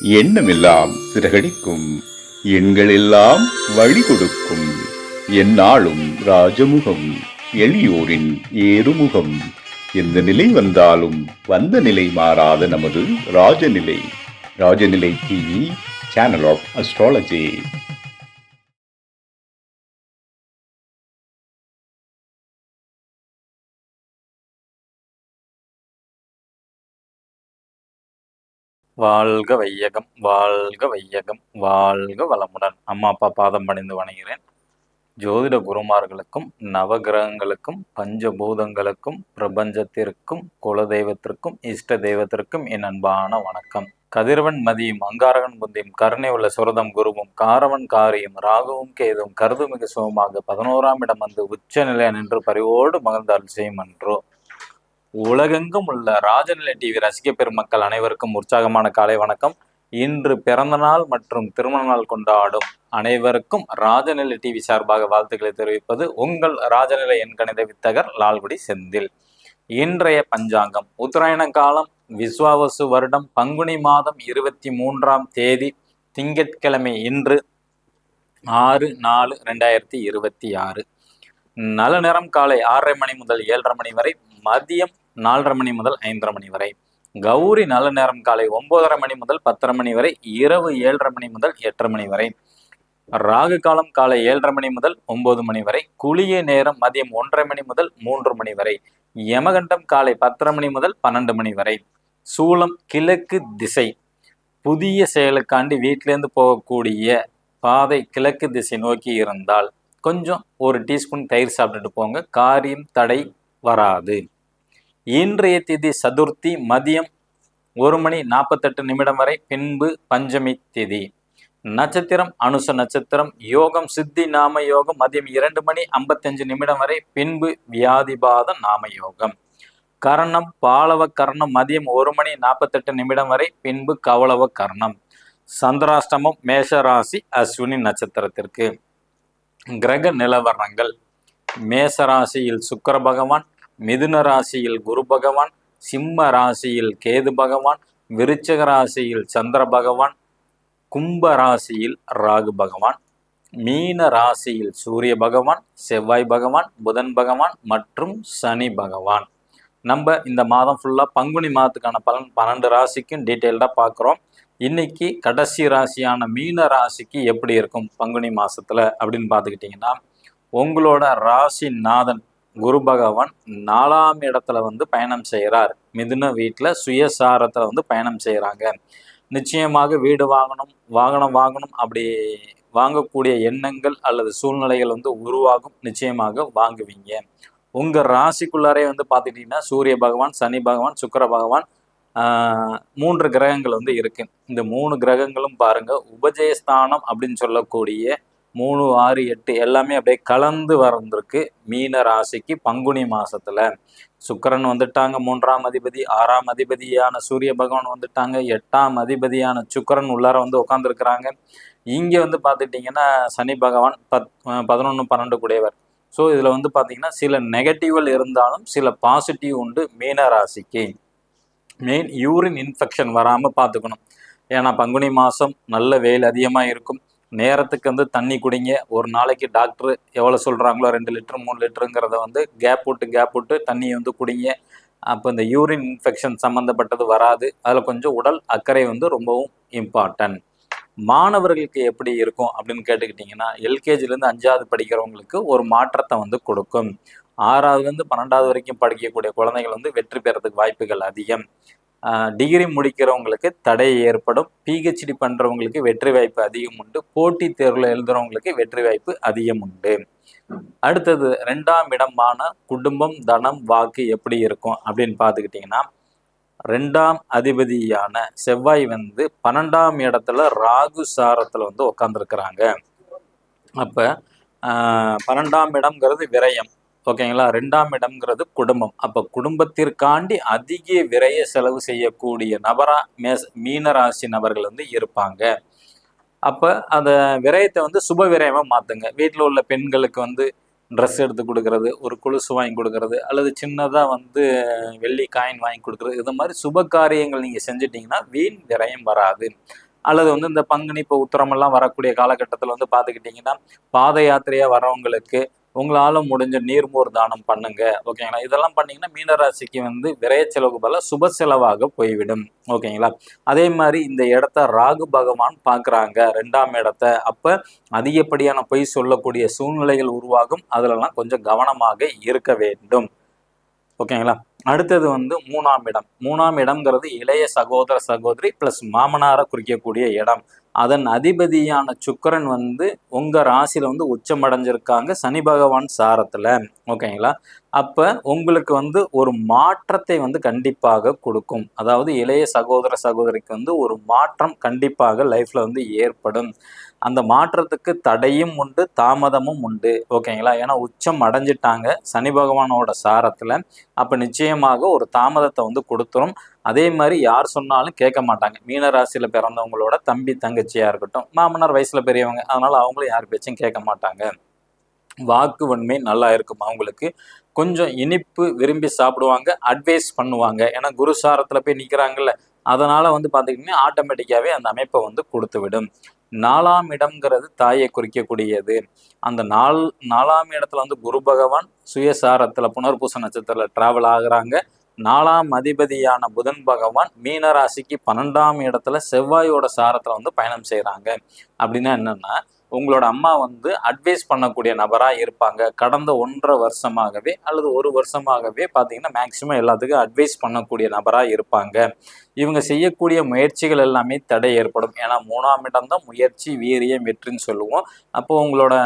எண்ணமெல்லாம் சிறகடிக்கும், எண்களெல்லாம் வழி கொடுக்கும், எந்நாளும் ராஜமுகம், எளியோரின் ஏறுமுகம். எந்த நிலை வந்தாலும் வந்த நிலை மாறாத நமது Rajanilai. Rajanilai TV, channel of astrology. வாழ்க வையகம், வாழ்க வையகம், வாழ்க வளமுடன். அம்மா அப்பா பாதம் பணிந்து வணங்குகிறேன். ஜோதிட குருமார்களுக்கும் நவகிரகங்களுக்கும் பஞ்சபூதங்களுக்கும் பிரபஞ்சத்திற்கும் குலதெய்வத்திற்கும் இஷ்ட தெய்வத்திற்கும் என் அன்பான வணக்கம். கதிரவன் மதியும் அங்காரகன் புந்தியும் கருணை உள்ள சுரதம் குருவும் காரவன் காரியும் ராகுவும் கேதும் கருதுமிகு சுகமாக 11ஆம் இடம் வந்து உச்ச நிலைய நின்று பரிவோடு மகிழ்ந்தால் செய்யும் என்றோ. உலகெங்கும் உள்ள ராஜநிலை டிவி ரசிக பெருமக்கள் அனைவருக்கும் உற்சாகமான காலை வணக்கம். இன்று பிறந்த நாள் மற்றும் திருமண நாள் கொண்டாடும் அனைவருக்கும் ராஜநிலை டிவி சார்பாக வாழ்த்துக்களை தெரிவிப்பது உங்கள் ராஜநிலை எண்கணித வித்தகர் லால்குடி செந்தில். இன்றைய பஞ்சாங்கம் உத்தராயண காலம் விஸ்வாவசு வருடம் பங்குனி மாதம் 23ஆம் தேதி திங்கட்கிழமை, இன்று 6/4/2026. நல்ல நேரம் காலை 6:30 மணி முதல் 7:30 மணி வரை, மதியம் 4:30 மணி முதல் 5:30 மணி வரை. கௌரி நல்ல நேரம் காலை 9:30 மணி முதல் 10:30 மணி வரை, இரவு 7:30 மணி முதல் 8:30 மணி வரை. ராகு காலம் காலை 7:30 மணி முதல் 9 மணி வரை. குளிய நேரம் மதியம் 1:30 மணி முதல் 3 மணி வரை. யமகண்டம் காலை 10:30 மணி முதல் 12 மணி வரை. சூலம் கிழக்கு திசை. புதிய செயலுக்காண்டி வீட்டிலேருந்து போகக்கூடிய பாதை கிழக்கு திசை நோக்கி இருந்தால் கொஞ்சம் ஒரு டீஸ்பூன் தயிர் சாப்பிட்டுட்டு போங்க, காரியம் தடை வராது. இன்றைய திதி சதுர்த்தி, மதியம் 1:48 வரை, பின்பு பஞ்சமி திதி. நட்சத்திரம் அனுச நட்சத்திரம். யோகம் சித்தி நாம யோகம் மதியம் 2:55 வரை, பின்பு வியாதிபாத நாம யோகம். கரணம் பாலவ கர்ணம் மதியம் 1:48 வரை, பின்பு கவளவ கர்ணம். சந்திராஷ்டமம் மேஷராசி அஸ்வினி நட்சத்திரத்திற்கு. கிரக நிலவரங்கள்: மேச ராசியில் சுக்கிர பகவான், மிதுன ராசியில் குரு பகவான், சிம்ம ராசியில் கேது பகவான், விருச்சக ராசியில் சந்திர பகவான், கும்ப ராசியில் ராகு பகவான், மீன ராசியில் சூரிய பகவான், செவ்வாய் பகவான், புதன் பகவான் மற்றும் சனி பகவான். நம்ம இந்த மாதம் ஃபுல்லாக பங்குனி மாதத்துக்கான பலன் 12 ராசிக்கும் டீட்டெயில்டாக பார்க்குறோம். இன்னைக்கு கடைசி ராசியான மீன ராசிக்கு எப்படி இருக்கும் பங்குனி மாசத்துல அப்படின்னு பார்த்துக்கிட்டிங்கன்னா, உங்களோட ராசி நாதன் குரு பகவான் 4ஆம் இடத்துல வந்து பயணம் செய்கிறார். மிதுன வீட்டில் சுயசாரத்தில் வந்து பயணம் செய்கிறாங்க. நிச்சயமாக வீடு வாங்கணும், வாகனம் வாங்கணும், அப்படி வாங்கக்கூடிய எண்ணங்கள் அல்லது சூழ்நிலைகள் வந்து உருவாகும். நிச்சயமாக வாங்குவீங்க. உங்கள் ராசிக்குள்ளாரே வந்து பார்த்துக்கிட்டிங்கன்னா சூரிய பகவான், சனி பகவான், சுக்கிர பகவான், 3 கிரகங்கள் வந்து இருக்கு. இந்த 3 கிரகங்களும் பாருங்க உபஜயஸ்தானம் அப்படின்னு சொல்லக்கூடிய 3, 6, 8 எல்லாமே அப்படியே கலந்து வந்திருக்கு மீன ராசிக்கு. பங்குனி மாசத்துல சுக்கிரன் வந்துட்டாங்க 3ஆம் அதிபதி, 6ஆம் அதிபதியான சூரிய பகவான் வந்துட்டாங்க, 8ஆம் அதிபதியான சுக்கிரன் உள்ளார வந்து உட்காந்துருக்கிறாங்க. இங்க வந்து பார்த்துக்கிட்டிங்கன்னா சனி பகவான் 11, 12 கூடையவர். ஸோ இதுல வந்து பார்த்தீங்கன்னா சில நெகட்டிவ்கள் இருந்தாலும் சில பாசிட்டிவ் உண்டு மீன ராசிக்கு. மெயின் யூரின் இன்ஃபெக்ஷன் வராமல் பார்த்துக்கணும். ஏன்னா பங்குனி மாதம் நல்ல வெயில் அதிகமாக இருக்கும். நேரத்துக்கு வந்து தண்ணி குடிங்க. ஒரு நாளைக்கு டாக்டர் எவ்வளோ சொல்கிறாங்களோ 2 லிட்டர் 3 லிட்டருங்கிறத வந்து கேப் விட்டு தண்ணியை வந்து குடிங்க. அப்போ இந்த யூரின் இன்ஃபெக்ஷன் சம்மந்தப்பட்டது வராது. அதில் கொஞ்சம் உடல் அக்கறை வந்து ரொம்பவும் இம்பார்ட்டன்ட். மாணவர்களுக்கு எப்படி இருக்கும் அப்படின்னு கேட்டுக்கிட்டிங்கன்னா, எல்கேஜிலேருந்து 5ஆவது படிக்கிறவங்களுக்கு ஒரு மாற்றத்தை வந்து கொடுக்கும். 6ஆவதுலேருந்து 12ஆவது வரைக்கும் படிக்கக்கூடிய குழந்தைகள் வந்து வெற்றி பெறதுக்கு வாய்ப்புகள் அதிகம். டிகிரி முடிக்கிறவங்களுக்கு தடை ஏற்படும். பிஹெச்டி பண்ணுறவங்களுக்கு வெற்றி வாய்ப்பு அதிகம் உண்டு. போட்டித் தேர்வில் எழுதுறவங்களுக்கு வெற்றி வாய்ப்பு அதிகம் உண்டு. அடுத்தது 2ஆம் இடமான குடும்பம், தனம், வாக்கு எப்படி இருக்கும் அப்படின்னு பார்த்துக்கிட்டிங்கன்னா, 2ஆம் அதிபதியான செவ்வாய் வந்து 12ஆம் இடத்துல ராகு சாரத்தில் வந்து உட்காந்துருக்கிறாங்க. அப்போ 12ஆம் இடம்ங்கிறது விரயம், ஓகேங்களா. 2ஆம் இடம்ங்கிறது குடும்பம். அப்போ குடும்பத்திற்காண்டி அதிக விரய செலவு செய்யக்கூடிய நபரா மீனராசி நபர்கள் வந்து இருப்பாங்க. அப்போ அந்த விரயத்தை வந்து சுப விரயமாக மாற்றுங்க. வீட்டில் உள்ள பெண்களுக்கு வந்து ட்ரெஸ் எடுத்து கொடுக்கறது, ஒரு கொலுசு வாங்கி கொடுக்கறது, அல்லது சின்னதாக வந்து வெள்ளி காயின் வாங்கி கொடுக்குறது, இது மாதிரி சுப காரியங்கள் நீங்கள் செஞ்சிட்டிங்கன்னா வீண் விரயம் வராது. அல்லது வந்து இந்த பங்குனி இப்போ உத்திரமெல்லாம் வரக்கூடிய காலகட்டத்தில் வந்து பார்த்துக்கிட்டிங்கன்னா பாத யாத்திரையாக வரவங்களுக்கு உங்களால் முடிஞ்ச நீர்மோர் தானம் பண்ணுங்க. ஓகேங்களா? இதெல்லாம் பண்ணீங்கன்னா மீனராசிக்கு வந்து விரைய செலவு போல சுப செலவாக போய்விடும். ஓகேங்களா? அதே மாதிரி இந்த இடத்த ராகு பகவான் பார்க்குறாங்க 2ஆம் இடத்த. அப்போ அதிகப்படியான பொய் சொல்லக்கூடிய சூழ்நிலைகள் உருவாகும். அதிலெல்லாம் கொஞ்சம் கவனமாக இருக்க வேண்டும். ஓகேங்களா? அடுத்தது வந்து 3ஆம் இடம். 3ஆம் இடம்ங்கிறது இளைய சகோதர சகோதரி பிளஸ் மாமனாரை குறிக்கக்கூடிய இடம். அதன் அதிபதியான சுக்கிரன் வந்து உங்க ராசியில வந்து உச்சம் அடைஞ்சிருக்காங்க சனி பகவான் சாரத்துல. ஓகேங்களா? அப்ப உங்களுக்கு வந்து ஒரு மாற்றத்தை வந்து கண்டிப்பாக கொடுக்கும். அதாவது இளைய சகோதர சகோதரிக்கு வந்து ஒரு மாற்றம் கண்டிப்பாக லைஃப்ல வந்து ஏற்படும். அந்த மாற்றத்துக்கு தடையும் உண்டு, தாமதமும் உண்டு. ஓகேங்களா? ஏன்னா உச்சம் அடைஞ்சிட்டாங்க சனி பகவானோட சாரத்துல. அப்ப நிச்சயமாக ஒரு தாமதத்தை வந்து கொடுத்துரும். அதே மாதிரி யார் சொன்னாலும் கேட்க மாட்டாங்க. மீன ராசியில பிறந்தவங்களோட தம்பி தங்கச்சியா இருக்கட்டும், மாமனார் வயசுல பெரியவங்க, அதனால அவங்களும் யார் பேச்சும் கேட்க மாட்டாங்க. வாக்கு வன்மை நல்லா இருக்கும் அவங்களுக்கு. கொஞ்சம் இனிப்பு விரும்பி சாப்பிடுவாங்க, அட்வைஸ் பண்ணுவாங்க. ஏன்னா குரு சாரத்துல போய் நிக்கிறாங்கல்ல, அதனால வந்து பார்த்துக்கிட்டிங்கன்னா ஆட்டோமேட்டிக்காவே அந்த அமைப்பை வந்து கொடுத்து விடும். 4ஆம் இடம்ங்கிறது தாயை குறிக்கக்கூடியது. அந்த 4ஆம் இடத்துல வந்து குரு பகவான் சுயசாரத்துல புனர்பூச நட்சத்திரத்துல டிராவல் ஆகுறாங்க. 4ஆம் அதிபதியான புதன் பகவான் மீன ராசிக்கு 12ஆம் இடத்துல செவ்வாயோட சாரத்துல வந்து பயணம் செய்கிறாங்க. அப்படின்னா என்னன்னா, உங்களோட அம்மா வந்து அட்வைஸ் பண்ணக்கூடிய நபராக இருப்பாங்க. கடந்த 1½ வருஷமாகவே அல்லது 1 வருஷமாகவே பார்த்தீங்கன்னா மேக்சிமம் எல்லாத்துக்கும் அட்வைஸ் பண்ணக்கூடிய நபராக இருப்பாங்க. இவங்க செய்யக்கூடிய முயற்சிகள் எல்லாமே தடை ஏற்படும். ஏன்னா 3ஆம் இடம் தான் முயற்சி, வீரியம், வெற்றின்னு சொல்லுவோம். அப்போ உங்களோட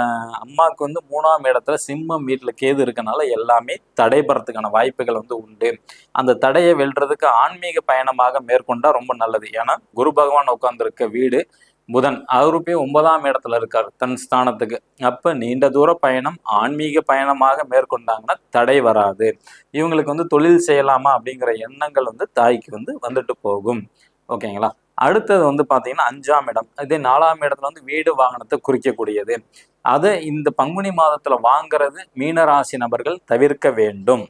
அம்மாவுக்கு வந்து 3ஆம் இடத்துல சிம்மம் வீட்டில் கேது இருக்கனால எல்லாமே தடைபடுறதுக்கான வாய்ப்புகள் வந்து உண்டு. அந்த தடையை வெல்றதுக்கு ஆன்மீக பயணமாக மேற்கொண்டா ரொம்ப நல்லது. ஏன்னா குரு பகவான் உட்கார்ந்துருக்க வீடு புதன் அவரு போய் 9ஆம் இடத்துல இருக்காரு தன் ஸ்தானத்துக்கு. அப்ப நீண்ட தூர பயணம் ஆன்மீக பயணமாக மேற்கொண்டாங்கன்னா தடை வராது. இவங்களுக்கு வந்து தொழில் செய்யலாமா அப்படிங்கிற எண்ணங்கள் வந்து தாய்க்கு வந்து வந்துட்டு போகும். ஓகேங்களா? அடுத்தது வந்து பாத்தீங்கன்னா 5ஆம் இடம். இதே 4ஆம் இடத்துல வந்து வீடு வாகனத்தை குறிக்கக்கூடியது. அதை இந்த பங்குனி மாதத்துல வாங்குறது மீனராசி நபர்கள் தவிர்க்க வேண்டும்.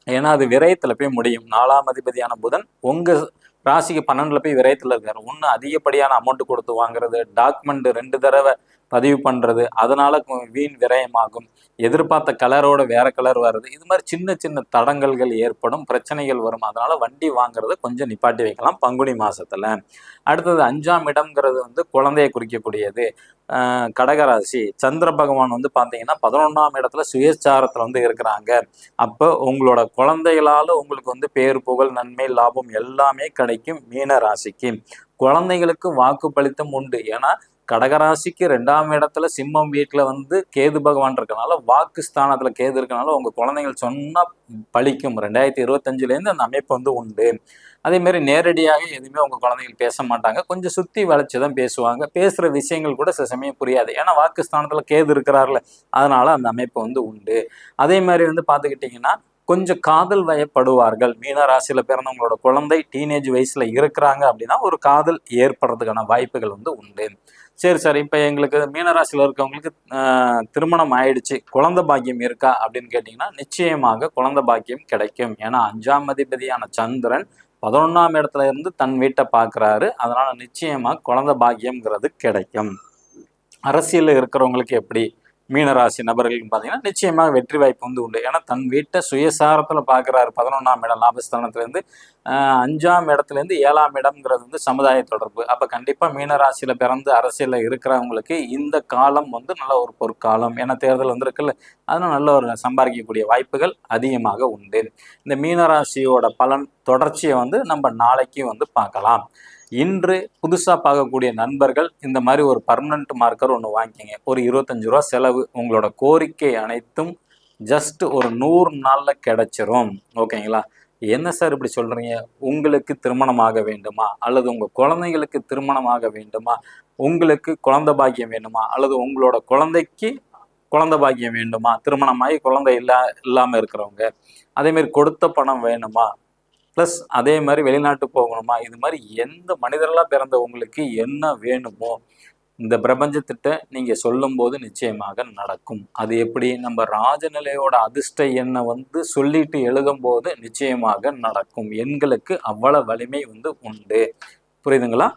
ஏன்னா அது விரயத்துல போய் முடியும். 4ஆம் அதிபதியான புதன் உங்க ராசிக்கு 12ல போய் விரயத்துல இருக்காரு. ஒண்ணு அதிகப்படியான அமௌண்ட் கொடுத்து வாங்குறது, டாக்குமெண்ட் 2 தடவை பதிவு பண்றது, அதனால வீண் விரயமாகும். எதிர்பார்த்த கலரோட வேற கலர் வருது. இது மாதிரி சின்ன சின்ன தடங்கல்கள் ஏற்படும், பிரச்சனைகள் வரும். அதனால வண்டி வாங்குறத கொஞ்சம் நிப்பாட்டி வைக்கலாம் பங்குனி மாசத்துல. அடுத்தது 5ஆம் இடம்ங்கிறது வந்து குழந்தையை குறிக்கக்கூடியது. கடகராசி சந்திர பகவான் வந்து பார்த்தீங்கன்னா 11ஆம் இடத்துல சுயச்சாரத்துல வந்து இருக்கிறாங்க. அப்போ உங்களோட குழந்தைகளால உங்களுக்கு வந்து பேர் புகழ் நன்மை லாபம் எல்லாமே கிடைக்கும் மீன ராசிக்கு. குழந்தைகளுக்கு வாக்குப்பளித்தம் உண்டு. ஏன்னா கடகராசிக்கு 2ஆம் இடத்துல சிம்மம் வீட்டுல வந்து கேது பகவான் இருக்கனால, வாக்கு ஸ்தானத்துல கேது இருக்கனால உங்க குழந்தைகள் சொன்னா பழிக்கும். 2025லேருந்து அந்த அமைப்பு வந்து உண்டு. அதே மாதிரி நேரடியாக எதுவுமே உங்க குழந்தைகள் பேச மாட்டாங்க. கொஞ்சம் சுத்தி வளைச்சுதான் பேசுவாங்க. பேசுற விஷயங்கள் கூட சில சமயம் புரியாது. ஏன்னா வாக்குஸ்தானத்துல கேது இருக்கிறார்ல, அதனால அந்த அமைப்பு வந்து உண்டு. அதே மாதிரி வந்து பாத்துக்கிட்டீங்கன்னா கொஞ்சம் காதல் வயப்படுவார்கள். மீன ராசியில பிறந்தவங்களோட குழந்தை டீனேஜ் வயசுல இருக்கிறாங்க அப்படின்னா ஒரு காதல் ஏற்படுறதுக்கான வாய்ப்புகள் வந்து உண்டு. சரி சார், இப்ப எங்களுக்கு மீனராசியில இருக்கவங்களுக்கு திருமணம் ஆயிடுச்சு, குழந்தை பாக்கியம் இருக்கா அப்படின்னு கேட்டீங்கன்னா நிச்சயமாக குழந்தை பாக்கியம் கிடைக்கும். ஏன்னா 5ஆம் அதிபதியான சந்திரன் 11ஆம் இடத்துல இருந்து தன் வீட்டை பார்க்குறாரு. அதனால நிச்சயமா குழந்தை பாக்கியம்ங்கிறது கிடைக்கும். அரசியலில் இருக்கிறவங்களுக்கு எப்படி மீனராசி நபர்களுக்கு பார்த்தீங்கன்னா நிச்சயமாக வெற்றி வாய்ப்பு வந்து உண்டு. ஏன்னா தன் வீட்டை சுயசாரத்தில் பார்க்குறாரு. 11ஆம் இடம் லாபஸ்தானத்துலேருந்து 5ஆம் இடத்துலேருந்து 7ஆம் இடம்ங்கிறது வந்து சமுதாய தொடர்பு. அப்போ கண்டிப்பாக மீனராசியில் பிறந்து அரசியலில் இருக்கிறவங்களுக்கு இந்த காலம் வந்து நல்ல ஒரு பொற்காலம். ஏன்னா தேர்தல் வந்திருக்குல்ல, அதனால் நல்ல ஒரு சம்பாதிக்கக்கூடிய வாய்ப்புகள் அதிகமாக உண்டு. இந்த மீனராசியோட பலன் தொடர்ச்சியை வந்து நம்ம நாளைக்கு வந்து பார்க்கலாம். இன்று புதுசாக பார்க்கக்கூடிய நண்பர்கள் இந்த மாதிரி ஒரு பர்மனண்ட் மார்க்கர் ஒன்று வாங்கிக்கிங்க. ஒரு 25 ரூபா செலவு. உங்களோட கோரிக்கை அனைத்தும் ஜஸ்ட் ஒரு 100 நாளில் கிடைச்சிரும். ஓகேங்களா? என்ன சார் இப்படி சொல்கிறீங்க? உங்களுக்கு திருமணம் ஆக வேண்டுமா, அல்லது உங்கள் குழந்தைங்களுக்கு திருமணம் ஆக வேண்டுமா, உங்களுக்கு குழந்தை பாக்கியம் வேண்டுமா, அல்லது உங்களோட குழந்தைக்கு குழந்தை பாக்கியம் வேண்டுமா, திருமணமாகி குழந்தை இல்லாமல் இருக்கிறவங்க, அதேமாரி கொடுத்த பணம் வேணுமா, ப்ளஸ் அதே மாதிரி வெளிநாட்டு போகணுமா, இது மாதிரி எந்த மனிதர்களாக பிறந்தவங்களுக்கு என்ன வேணுமோ இந்த பிரபஞ்சத்திட்ட நீங்கள் சொல்லும்போது நிச்சயமாக நடக்கும். அது எப்படி? நம்ம ராஜநிலையோட அதிர்ஷ்ட எண்ணை வந்து சொல்லிட்டு எழுதும்போது நிச்சயமாக நடக்கும். எண்களுக்கு அவ்வளவு வலிமை வந்து உண்டு. புரியுதுங்களா?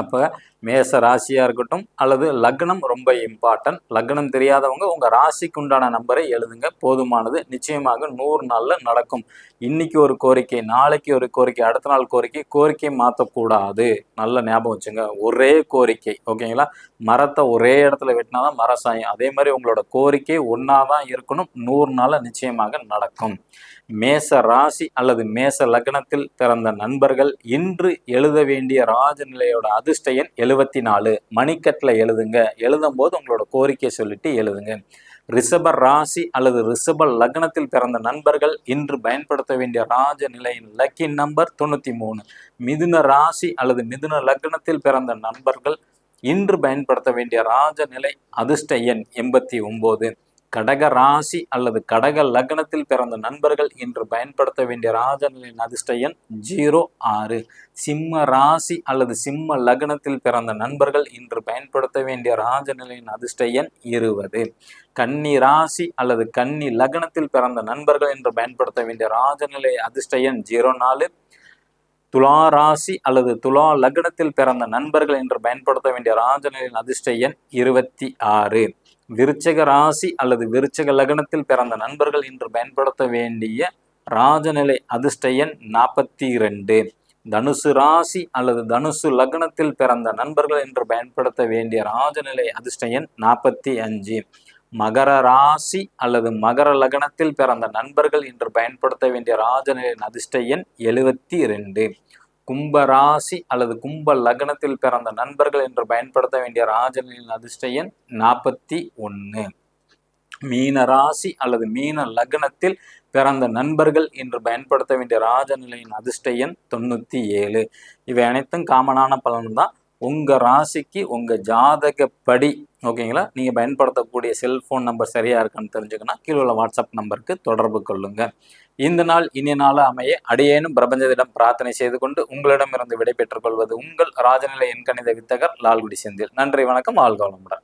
அப்போ மேச ராசியாக இருக்கட்டும் அல்லது லக்னம் ரொம்ப இம்பார்ட்டன்ட். லக்னம் தெரியாதவங்க உங்கள் ராசிக்கு உண்டான நம்பரை எழுதுங்க, போதுமானது. நிச்சயமாக 100 நாளில் நடக்கும். இன்னைக்கு ஒரு கோரிக்கை, நாளைக்கு ஒரு கோரிக்கை, அடுத்த நாள் கோரிக்கை மாற்றக்கூடாது. நல்ல ஞாபகம் வச்சுங்க. ஒரே கோரிக்கை, ஓகேங்களா? மரத்தை ஒரே இடத்துல வெட்டினாதான் மரம் சாயும். அதே மாதிரி உங்களோட கோரிக்கை ஒன்றா தான் இருக்கணும். 100 நாளில் நிச்சயமாக நடக்கும். மேச ராசி அல்லது மேச லக்னத்தில் பிறந்த நண்பர்கள் இன்று எழுத வேண்டிய ராஜநிலையோட அதிர்ஷ்ட எண் 74. மணிக்கட்டில் எழுதுங்க. எழுதும் போது உங்களோட கோரிக்கை சொல்லிட்டு எழுதுங்க. ரிஷப ராசி அல்லது ரிஷப லக்னத்தில் பிறந்த நண்பர்கள் இன்று பயன்படுத்த வேண்டிய ராஜநிலையின் லக்கி நம்பர் 93. மிதுன ராசி அல்லது மிதுன லக்னத்தில் பிறந்த நண்பர்கள் இன்று பயன்படுத்த வேண்டிய ராஜநிலை அதிர்ஷ்ட எண் 89. கடக ராசி அல்லது கடக லக்னத்தில் பிறந்த நண்பர்கள் இன்று பயன்படுத்த வேண்டிய ராஜநிலையின் அதிர்ஷ்ட எண் 06. சிம்ம ராசி அல்லது சிம்ம லக்னத்தில் பிறந்த நண்பர்கள் இன்று பயன்படுத்த வேண்டிய ராஜநிலையின் அதிர்ஷ்ட எண் 20. கன்னி ராசி அல்லது கன்னி லக்னத்தில் பிறந்த நண்பர்கள் இன்று பயன்படுத்த வேண்டிய ராஜநிலை அதிர்ஷ்ட எண் 04. துலா ராசி அல்லது துலா லக்னத்தில் பிறந்த நண்பர்கள் இன்று பயன்படுத்த வேண்டிய ராஜநிலையின் அதிர்ஷ்ட எண் 26. விருச்சக ராசி அல்லது விருச்சக லக்னத்தில் பிறந்த நண்பர்கள் இன்று பயன்படுத்த வேண்டிய ராஜநிலை அதிர்ஷ்ட எண் 42. தனுசு ராசி அல்லது தனுசு லக்னத்தில் பிறந்த நண்பர்கள் இன்று பயன்படுத்த வேண்டிய ராஜநிலை அதிர்ஷ்ட எண் 45. மகர ராசி அல்லது மகர லக்னத்தில் பிறந்த நண்பர்கள் இன்று பயன்படுத்த வேண்டிய ராஜநிலையின் அதிர்ஷ்ட எண் 72. கும்ப ராசி அல்லது கும்ப லக்னத்தில் பிறந்த நண்பர்கள் என்று பயன்படுத்த வேண்டிய ராஜநிலையின் அதிர்ஷ்ட எண் 41. மீன ராசி அல்லது மீன லக்னத்தில் பிறந்த நண்பர்கள் இன்று பயன்படுத்த வேண்டிய ராஜநிலையின் அதிர்ஷ்ட எண் 97. இவை அனைத்தும் காமனான பலன் தான். உங்கள் ராசிக்கு உங்கள் ஜாதகப்படி, ஓகேங்களா, நீங்கள் பயன்படுத்தக்கூடிய செல்ஃபோன் நம்பர் சரியாக இருக்கான்னு தெரிஞ்சுக்கணும். கீழே உள்ள வாட்ஸ்அப் நம்பருக்கு தொடர்பு கொள்ளுங்க. இந்த நாள் இனிய நாள் அமைய அடியேனும் பிரபஞ்சத்திடம் பிரார்த்தனை செய்து கொண்டு உங்களிடமிருந்து விடை பெற்றுக் கொள்வது உங்கள் ராஜநிலை எண்கணித வித்தகர் லால்குடி செந்தில். நன்றி, வணக்கம். வாழ்க வளமுடன்.